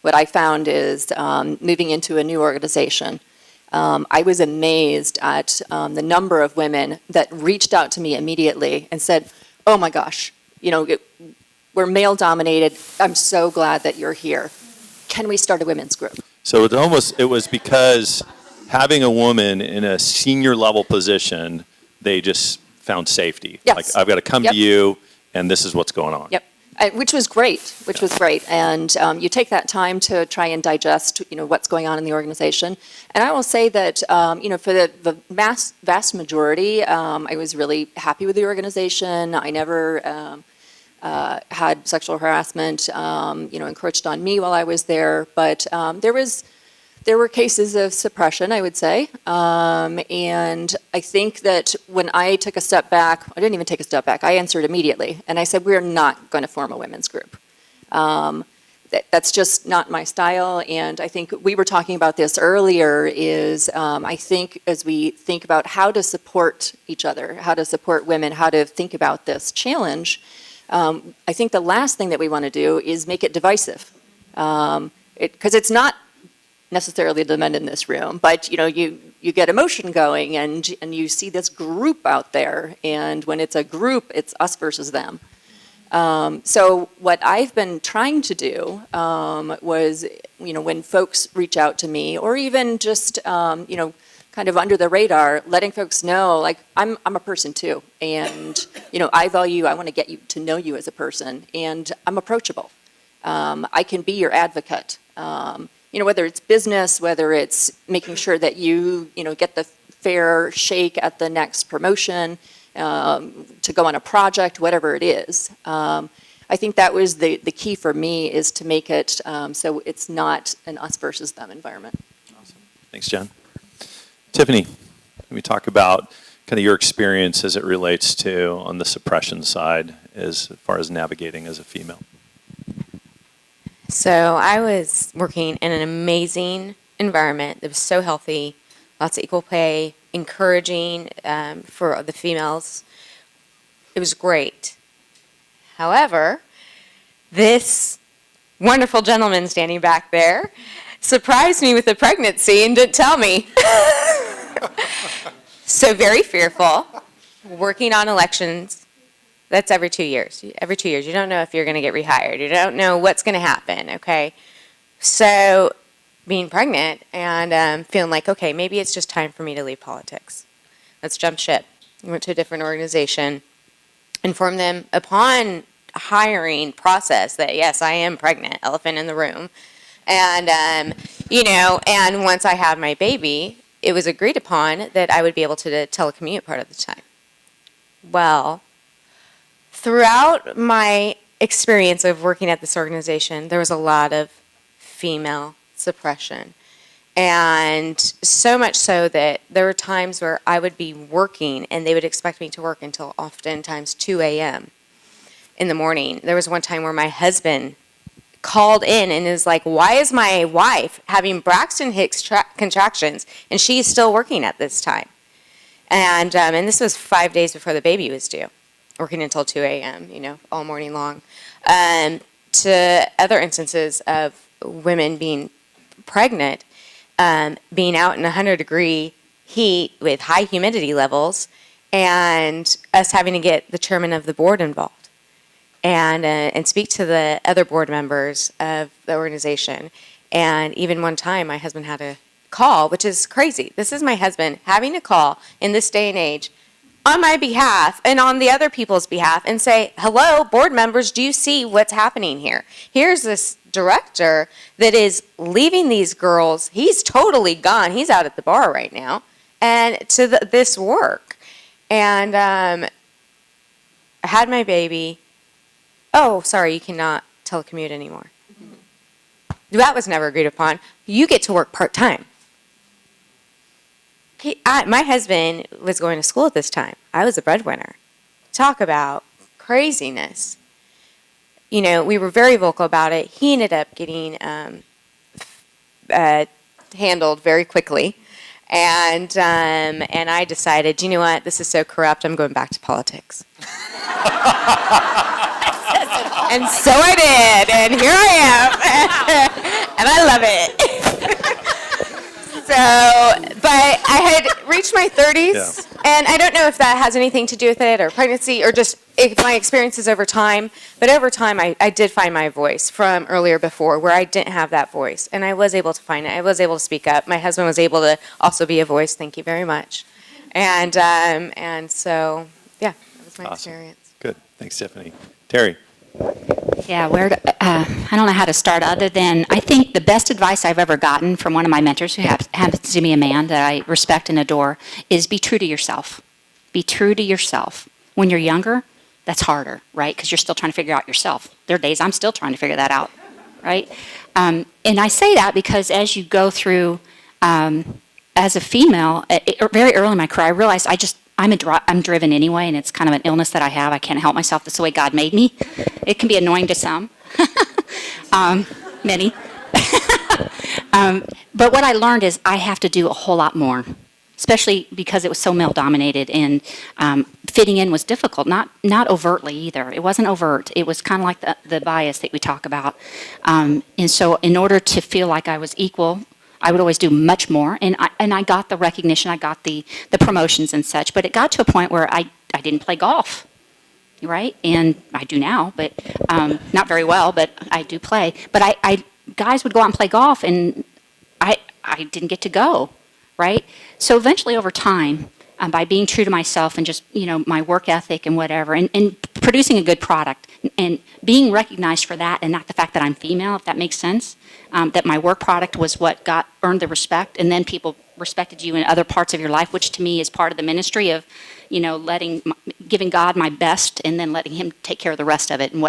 what I found is moving into a new organization, I was amazed at the number of women that reached out to me immediately and said, oh my gosh, we're male dominated. I'm so glad that you're here. Can we start a women's group?
So it was because having a woman in a senior level position, they just found safety.
Yes.
I've got to come to you, and this is what's going on.
Yep. Which was great. And you take that time to try and digest, what's going on in the organization. And I will say that, for the vast majority, I was really happy with the organization. I never had sexual harassment, encroached on me while I was there. But there were cases of suppression, I would say. And I think that when I took a step back, I didn't even take a step back, I answered immediately. And I said, we're not going to form a women's group. That's just not my style. And I think we were talking about this earlier is I think as we think about how to support each other, how to support women, how to think about this challenge, I think the last thing that we want to do is make it divisive. Because it's not necessarily the men in this room, but you get emotion going, and you see this group out there, and when it's a group, it's us versus them. So what I've been trying to do was, when folks reach out to me, or even just, kind of under the radar, letting folks know, like, I'm a person too, and, I want to get you to know you as a person, and I'm approachable. I can be your advocate. Whether it's business, whether it's making sure that you get the fair shake at the next promotion, to go on a project, whatever it is. I think that was the key for me, is to make it so it's not an us versus them environment.
Awesome. Thanks, Jen. Tiffany, can we talk about kind of your experience as it relates to on the suppression side as far as navigating as a female?
So I was working in an amazing environment that was so healthy, lots of equal pay, encouraging for the females. It was great. However, this wonderful gentleman standing back there surprised me with a pregnancy and didn't tell me. So very fearful, working on elections. That's every 2 years. Every 2 years. You don't know if you're going to get rehired. You don't know what's going to happen, okay? So being pregnant and feeling like, okay, maybe it's just time for me to leave politics. Let's jump ship. I went to a different organization, informed them upon hiring process that, yes, I am pregnant, elephant in the room. And, and once I had my baby, it was agreed upon that I would be able to telecommute part of the time. Well, throughout my experience of working at this organization, there was a lot of female suppression. And so much so that there were times where I would be working and they would expect me to work until oftentimes 2 a.m. in the morning. There was one time where my husband called in and is like, why is my wife having Braxton Hicks contractions and she's still working at this time? And this was 5 days before the baby was due, working until 2 a.m., all morning long. To other instances of women being pregnant, being out in 100-degree heat with high humidity levels, and us having to get the chairman of the board involved and speak to the other board members of the organization. And even one time, my husband had a call, which is crazy. This is my husband having a call in this day and age on my behalf and on the other people's behalf and say, hello, board members, do you see what's happening here? Here's this director that is leaving these girls. He's totally gone. He's out at the bar right now. And to this work. And I had my baby. Oh, sorry, you cannot telecommute anymore. That was never agreed upon. You get to work part-time. My husband was going to school at this time. I was a breadwinner. Talk about craziness. We were very vocal about it. He ended up getting handled very quickly. And I decided, you know what, this is so corrupt, I'm going back to politics. And so I did, and here I am, and I love it. But I had reached my 30s, and I don't know if that has anything to do with it, or pregnancy, or just my experiences over time. But over time, I did find my voice from earlier before, where I didn't have that voice, and I was able to find it. I was able to speak up. My husband was able to also be a voice. Thank you very much. And so, yeah, that was my experience.
Good. Thanks, Tiffany. Terry.
Yeah, I don't know how to start other than I think the best advice I've ever gotten from one of my mentors, who happens to be a man that I respect and adore, is be true to yourself. Be true to yourself. When you're younger, that's harder, right? Because you're still trying to figure out yourself. There are days I'm still trying to figure that out, right? And I say that because as you go through, as a female, very early in my career, I realized I'm driven anyway, and it's kind of an illness that I have. I can't help myself. That's the way God made me. It can be annoying to some, many. But what I learned is I have to do a whole lot more, especially because it was so male-dominated, and fitting in was difficult, not overtly either. It wasn't overt. It was kind of like the bias that we talk about. And so in order to feel like I was equal, I would always do much more. And I got the recognition, I got the promotions and such. But it got to a point where I didn't play golf, right? And I do now, but not very well, but I do play. But guys would go out and play golf, and I didn't get to go, right? So eventually over time, by being true to myself and just, my work ethic and whatever, and producing a good product, and being recognized for that and not the fact that I'm female, if that makes sense, that my work product was what earned the respect, and then people respected you in other parts of your life, which to me is part of the ministry of, giving God my best and then letting him take care of the rest of it and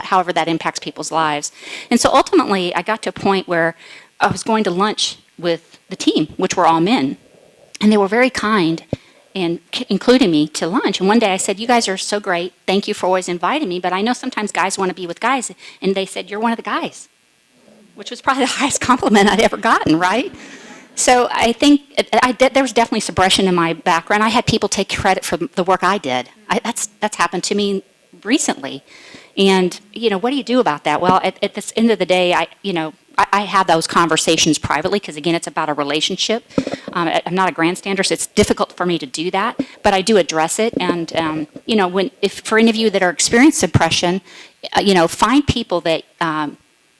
however that impacts people's lives. And so ultimately, I got to a point where I was going to lunch with the team, which were all men, and they were very kind and including me to lunch. And one day I said, "You guys are so great. Thank you for always inviting me, but I know sometimes guys want to be with guys." And they said, "You're one of the guys," which was probably the highest compliment I'd ever gotten, right? So I think there was definitely suppression in my background. I had people take credit for the work I did. That's happened to me recently. And, what do you do about that? Well, at the end of the day, I have those conversations privately because, again, it's about a relationship. I'm not a grandstander, so it's difficult for me to do that. But I do address it. And, if for any of you that are experiencing suppression, find people that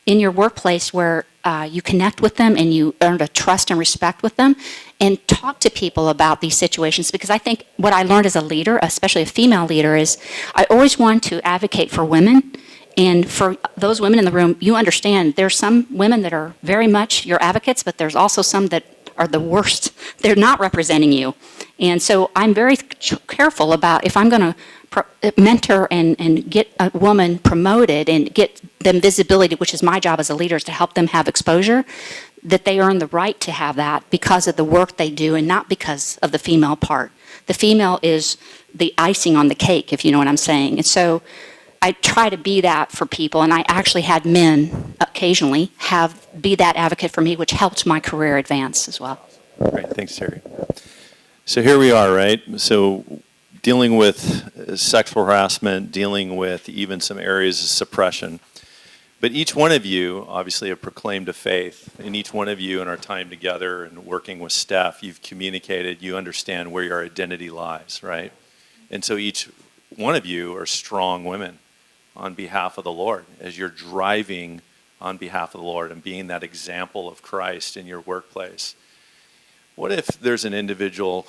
in your workplace where you connect with them and you earn a trust and respect with them, and talk to people about these situations. Because I think what I learned as a leader, especially a female leader, is I always want to advocate for women. And for those women in the room, you understand there's some women that are very much your advocates, but there's also some that are the worst. They're not representing you. And so I'm very careful about if I'm going to mentor and get a woman promoted and get them visibility, which is my job as a leader, is to help them have exposure, that they earn the right to have that because of the work they do and not because of the female part. The female is the icing on the cake, if you know what I'm saying. And so I try to be that for people, and I actually had men occasionally be that advocate for me, which helped my career advance as well.
Great, thanks, Terry. So here we are, right? So dealing with sexual harassment, dealing with even some areas of suppression. But each one of you obviously have proclaimed a faith, and each one of you in our time together and working with Steph, you've communicated, you understand where your identity lies, right? And so each one of you are strong women on behalf of the Lord as you're driving on behalf of the Lord and being that example of Christ in your workplace. What if there's an individual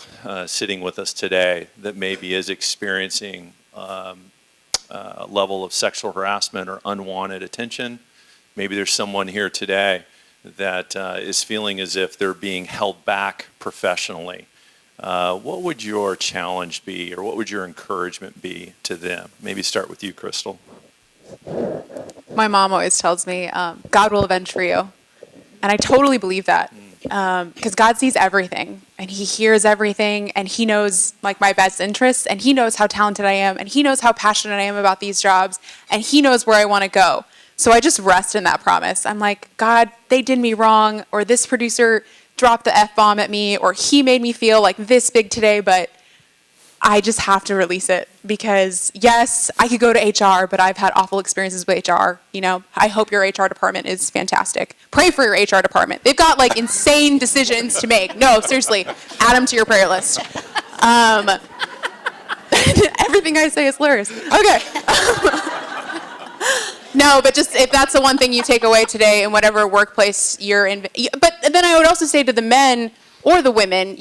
sitting with us today that maybe is experiencing a level of sexual harassment or unwanted attention? Maybe there's someone here today that is feeling as if they're being held back professionally. What would your challenge be, or what would your encouragement be to them? Maybe start with you, Crystal.
My mom always tells me, God will avenge for you. And I totally believe that. Because God sees everything, and he hears everything, and he knows my best interests, and he knows how talented I am, and he knows how passionate I am about these jobs, and he knows where I want to go. So I just rest in that promise. I'm like, God, they did me wrong, or this producer dropped the F-bomb at me, or he made me feel like this big today, but I just have to release it because, yes, I could go to HR, but I've had awful experiences with HR. I hope your HR department is fantastic. Pray for your HR department. They've got insane decisions to make. No, seriously, add them to your prayer list. Everything I say is hilarious. Okay. No, but just if that's the one thing you take away today in whatever workplace you're in. But then I would also say to the men or the women,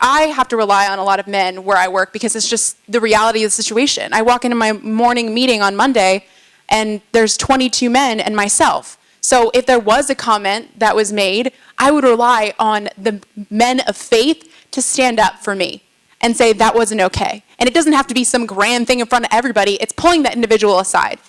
I have to rely on a lot of men where I work because it's just the reality of the situation. I walk into my morning meeting on Monday and there's 22 men and myself. So if there was a comment that was made, I would rely on the men of faith to stand up for me and say that wasn't okay. And it doesn't have to be some grand thing in front of everybody. It's pulling that individual aside